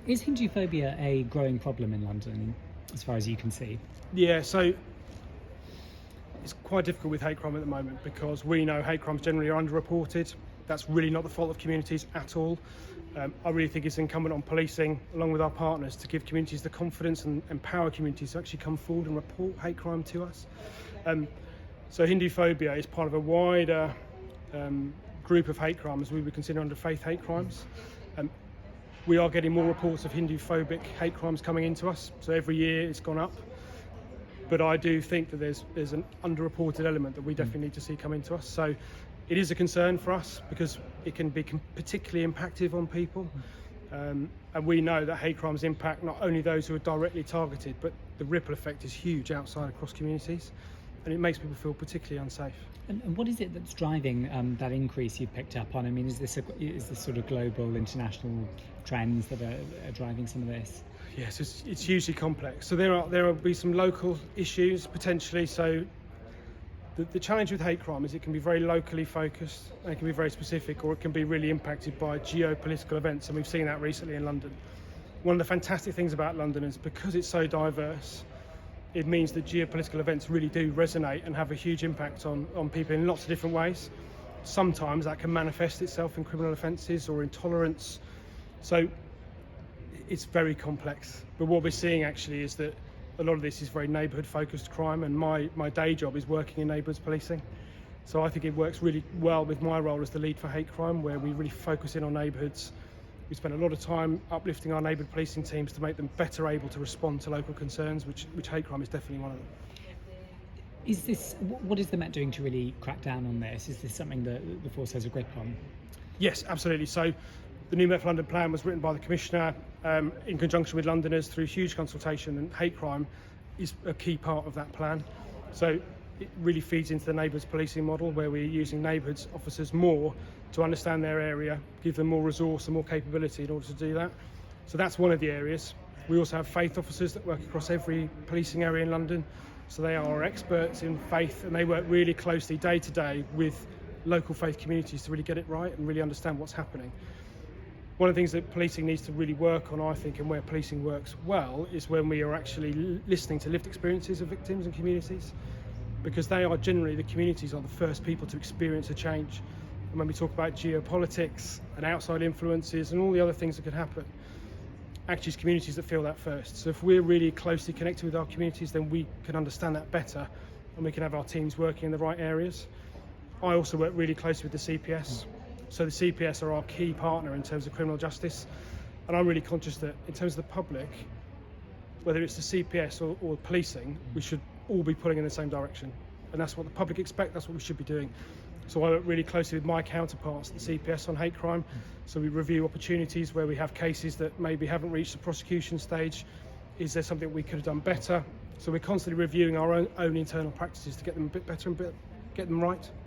Is Hinduphobia a growing problem in London, as far as you can see? Yeah, so it's quite difficult with hate crime at the moment because we know hate crimes generally are underreported. That's really not the fault of communities at all. I really think it's incumbent on policing, along with our partners, to give communities the confidence and empower communities to actually come forward and report hate crime to us. So Hinduphobia is part of a wider group of hate crimes we would consider under faith hate crimes. We are getting more reports of Hindu-phobic hate crimes coming into us, so every year it's gone up. But I do think that there's an underreported element that we definitely need to see come into us. So it is a concern for us because it can be particularly impactful on people. And we know that hate crimes impact not only those who are directly targeted, but the ripple effect is huge outside across communities, and it makes people feel particularly unsafe. And what is it that's driving that increase you've picked up on? I mean, is this sort of global, international trends that are driving some of this? Yes, it's hugely complex. So there will be some local issues potentially. So the challenge with hate crime is it can be very locally focused, and it can be very specific, or it can be really impacted by geopolitical events, and we've seen that recently in London. One of the fantastic things about London is because it's so diverse, it means that geopolitical events really do resonate and have a huge impact on people in lots of different ways. Sometimes that can manifest itself in criminal offences or intolerance. So it's very complex. But what we're seeing actually is that a lot of this is very neighbourhood focused crime, and my day job is working in neighbourhoods policing. So I think it works really well with my role as the lead for hate crime, where we really focus in on neighbourhoods. We spend a lot of time uplifting our neighbourhood policing teams to make them better able to respond to local concerns, which hate crime is definitely one of them. What is the Met doing to really crack down on this? Is this something that the force has a grip on? Yes, absolutely. So the new Met for London plan was written by the Commissioner in conjunction with Londoners through huge consultation, and hate crime is a key part of that plan. So it really feeds into the neighbourhoods policing model, where we're using neighbourhoods officers more to understand their area, give them more resource and more capability in order to do that. So that's one of the areas. We also have faith officers that work across every policing area in London. So they are experts in faith, and they work really closely day to day with local faith communities to really get it right and really understand what's happening. One of the things that policing needs to really work on, I think, and where policing works well, is when we are actually listening to lived experiences of victims and communities, because they are generally, the communities are the first people to experience a change. And when we talk about geopolitics and outside influences and all the other things that could happen, actually it's communities that feel that first. So if we're really closely connected with our communities, then we can understand that better, and we can have our teams working in the right areas. I also work really closely with the CPS. So the CPS are our key partner in terms of criminal justice, and I'm really conscious that in terms of the public, whether it's the CPS or policing, we should all be pulling in the same direction, and that's what the public expect, that's what we should be doing. So I work really closely with my counterparts at the CPS on hate crime, so we review opportunities where we have cases that maybe haven't reached the prosecution stage. Is there something we could have done better? So we're constantly reviewing our own internal practices to get them a bit better and get them right.